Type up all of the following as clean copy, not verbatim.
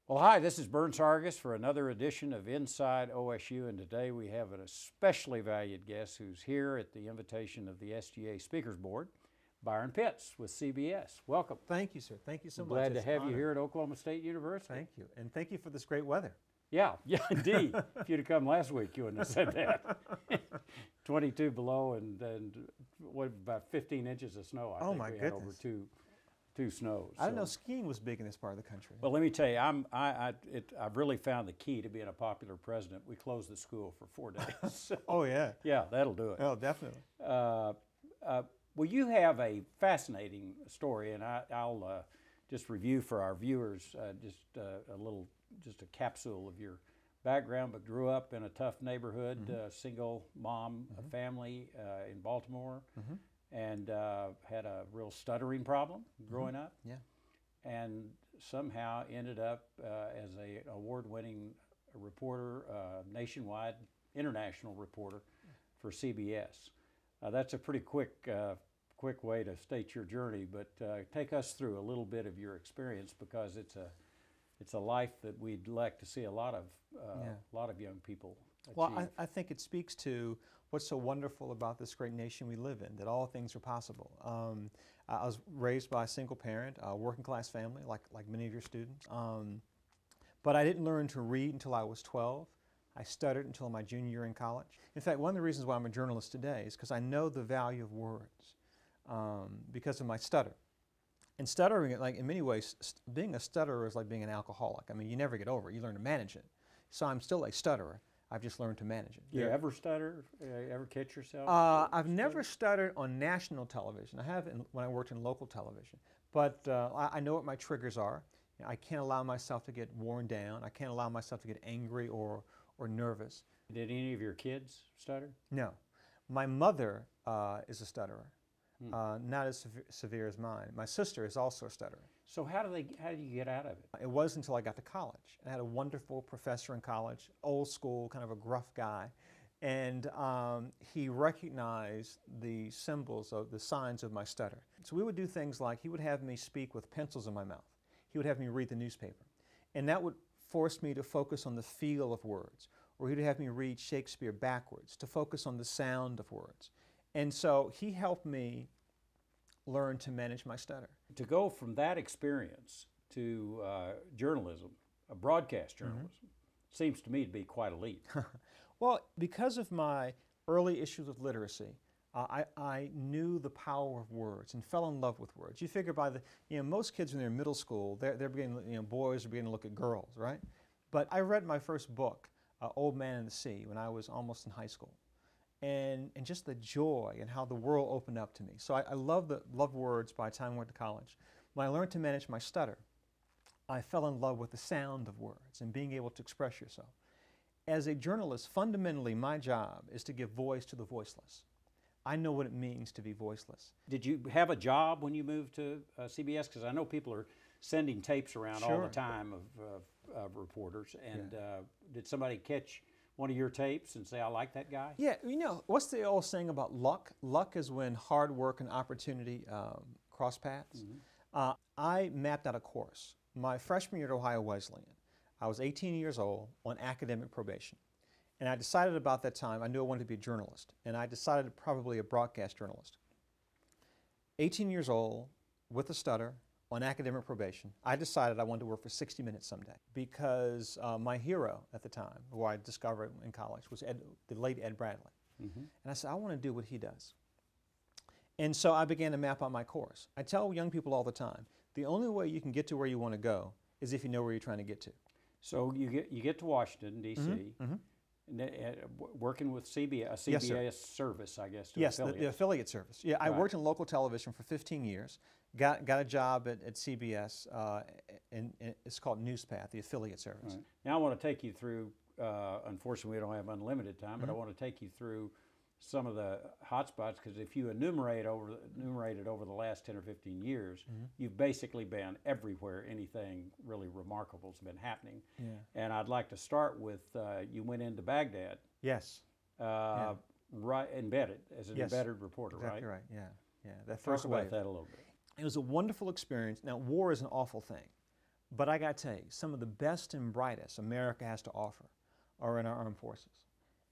Well, hi, this is Burns Hargis for another edition of Inside OSU, and today we have an especially valued guest who's here at the invitation of the SGA Speakers Board, Byron Pitts with CBS. Welcome. Thank you, sir. Thank you so much. Glad to It's an have you honor. here at Oklahoma State University. Thank you. And thank you for this great weather. Yeah, indeed. If you'd have come last week, you wouldn't have said that. 22 below and what, about 15 inches of snow. I think my we had over goodness. two snows. I didn't know So- skiing was big in this part of the country. Well, let me tell you, I've really found the key to being a popular president. We closed the school for 4 days. So, Oh, yeah. yeah, that'll do it. Oh, definitely. Well, you have a fascinating story, and I'll just review for our viewers just a capsule of your background. But grew up in a tough neighborhood, single mom family in Baltimore, and had a real stuttering problem growing up. Yeah. And somehow ended up as a award-winning reporter, nationwide, international reporter for CBS. That's a pretty quick way to state your journey, but take us through a little bit of your experience, because it's a life that we'd like to see a lot of young people achieve. Well, I think it speaks to what's so wonderful about this great nation we live in, that all things are possible. I was raised by a single parent, a working class family, like many of your students. But I didn't learn to read until I was 12. I stuttered until my junior year in college. In fact, one of the reasons why I'm a journalist today is because I know the value of words because of my stutter. And stuttering, like in many ways, being a stutterer is like being an alcoholic. I mean, you never get over it. You learn to manage it. So I'm still a stutterer. I've just learned to manage it. You ever stutter? Ever catch yourself? I've never stuttered on national television. I have when I worked in local television. But I know what my triggers are. You know, I can't allow myself to get worn down. I can't allow myself to get angry or nervous. Did any of your kids stutter? No. My mother is a stutterer. Not as severe as mine. My sister is also a stutterer. So how do you get out of it? It wasn't until I got to college. I had a wonderful professor in college, old school, kind of a gruff guy, and he recognized the symbols, of the signs of my stutter. So we would do things like he would have me speak with pencils in my mouth. He would have me read the newspaper, and that would force me to focus on the feel of words. Or he would have me read Shakespeare backwards to focus on the sound of words. And so he helped me learn to manage my stutter. To go from that experience to journalism, broadcast journalism, seems to me to be quite a leap. Well, because of my early issues of literacy, I knew the power of words and fell in love with words. You figure most kids when they're in middle school, they're beginning, boys are beginning to look at girls, right? But I read my first book, Old Man and the Sea, when I was almost in high school. And just the joy and how the world opened up to me. So I loved words by the time I went to college. When I learned to manage my stutter, I fell in love with the sound of words and being able to express yourself. As a journalist, fundamentally my job is to give voice to the voiceless. I know what it means to be voiceless. Did you have a job when you moved to CBS? Because I know people are sending tapes around all the time of reporters. And did somebody catch one of your tapes and say, I like that guy? Yeah, what's the old saying about luck? Luck is when hard work and opportunity cross paths. I mapped out a course. My freshman year at Ohio Wesleyan, I was 18 years old on academic probation. And I decided about that time, I knew I wanted to be a journalist. And I decided probably a broadcast journalist. 18 years old, with a stutter, on academic probation, I decided I wanted to work for 60 Minutes someday, because my hero at the time, who I discovered in college, was the late Ed Bradley. And I said, I want to do what he does. And so I began to map out my course. I tell young people all the time, the only way you can get to where you want to go is if you know where you're trying to get to. So you get to Washington, D.C., and working with CBS, a CBS service, I guess, to Yes, affiliates. the affiliate service. Yeah, I worked in local television for 15 years, got a job at CBS, and it's called NewsPath, the affiliate service. Right. Now I want to take you through, unfortunately we don't have unlimited time, but I want to take you through some of the hot spots, because if you enumerated over the last 10 or 15 years, you've basically been everywhere anything really remarkable has been happening. Yeah. And I'd like to start with, you went into Baghdad. Yes. Right, embedded, as an embedded reporter, exactly right? Right, yeah. That Talk first wave. about that a little bit. It was a wonderful experience. Now, war is an awful thing, But I got to tell you, some of the best and brightest America has to offer are in our armed forces.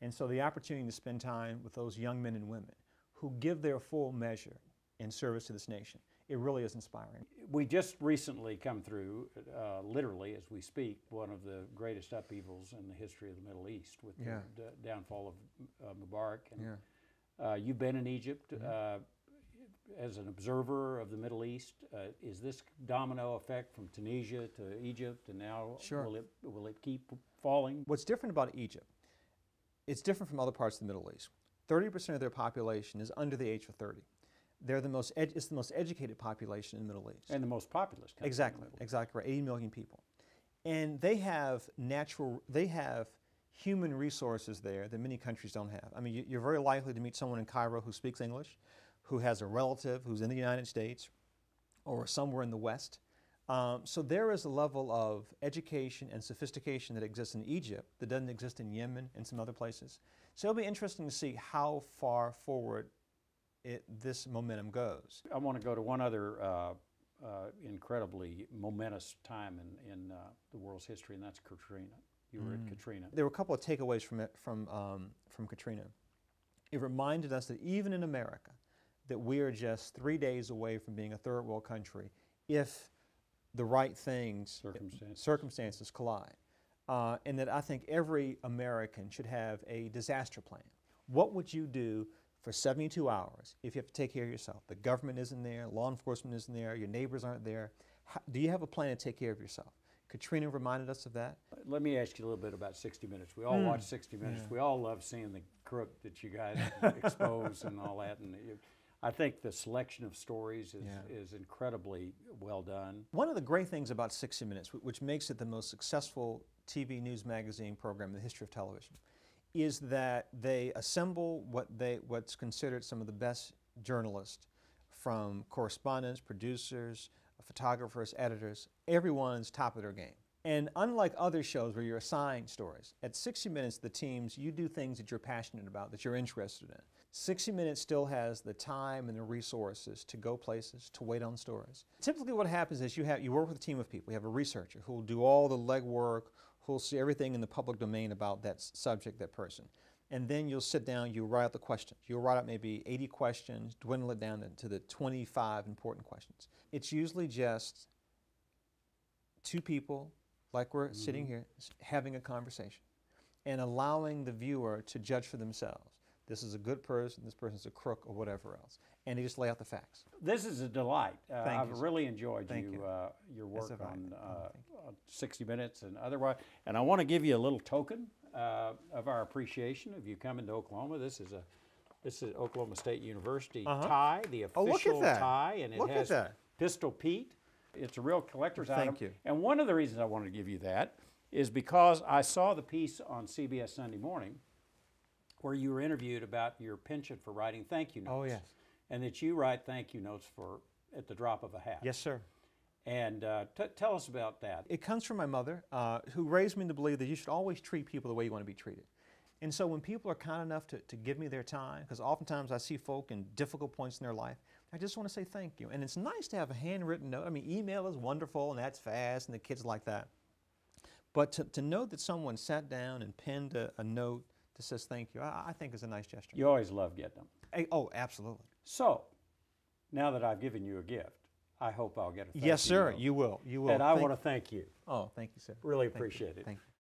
And so the opportunity to spend time with those young men and women who give their full measure in service to this nation, it really is inspiring. We just recently come through, literally as we speak, one of the greatest upheavals in the history of the Middle East with the downfall of Mubarak. And, you've been in Egypt as an observer of the Middle East. Is this domino effect from Tunisia to Egypt, and now will it keep falling? What's different about Egypt, it's different from other parts of the Middle East. 30% of their population is under the age of 30. It's the most educated population in the Middle East. And the most populous country. Exactly right, 80 million people. And they have human resources there that many countries don't have. I mean, you're very likely to meet someone in Cairo who speaks English, who has a relative who's in the United States or somewhere in the West. So there is a level of education and sophistication that exists in Egypt that doesn't exist in Yemen and some other places. So it'll be interesting to see how far forward this momentum goes. I want to go to one other incredibly momentous time in the world's history, and that's Katrina. You were at Katrina. There were a couple of takeaways from Katrina. It reminded us that even in America, that we are just 3 days away from being a third world country if the right circumstances collide. And that I think every American should have a disaster plan. What would you do for 72 hours if you have to take care of yourself? The government isn't there, law enforcement isn't there, your neighbors aren't there. Do you have a plan to take care of yourself? Katrina reminded us of that. Let me ask you a little bit about 60 Minutes. We all watch 60 Minutes. We all love seeing the crook that you guys expose and all that. And I think the selection of stories is incredibly well done. One of the great things about 60 Minutes, which makes it the most successful TV news magazine program in the history of television, is that they assemble what's considered some of the best journalists, from correspondents, producers, photographers, editors. Everyone's top of their game. And unlike other shows where you're assigned stories, at 60 Minutes, the teams, you do things that you're passionate about, that you're interested in. 60 Minutes still has the time and the resources to go places, to wait on stories. Typically what happens is you work with a team of people. You have a researcher who will do all the legwork, who will see everything in the public domain about that subject, that person. And then you'll sit down, you write out the questions. You'll write out maybe 80 questions, dwindle it down to the 25 important questions. It's usually just two people, like we're sitting here, having a conversation and allowing the viewer to judge for themselves. This is a good person, this person's a crook, or whatever else. And they just lay out the facts. This is a delight. I've really enjoyed your work on 60 Minutes and otherwise. And I want to give you a little token of our appreciation of you coming to Oklahoma. This is Oklahoma State University tie, the official tie, and it has Pistol Pete. It's a real collector's item. Thank you. And one of the reasons I wanted to give you that is because I saw the piece on CBS Sunday Morning where you were interviewed about your penchant for writing thank you notes. Oh, yes. And that you write thank you notes at the drop of a hat. Yes, sir. And tell us about that. It comes from my mother, who raised me to believe that you should always treat people the way you want to be treated. And so when people are kind enough to give me their time, because oftentimes I see folk in difficult points in their life, I just want to say thank you. And it's nice to have a handwritten note. I mean, email is wonderful, and that's fast, and the kids like that. But to know that someone sat down and penned a note that says thank you, I think is a nice gesture. You always love getting them. Oh, absolutely. So, now that I've given you a gift, I hope I'll get a thank you. Yes, sir. You will. You will. And I want to thank you. Oh, thank you, sir. Really appreciate it. Thank you.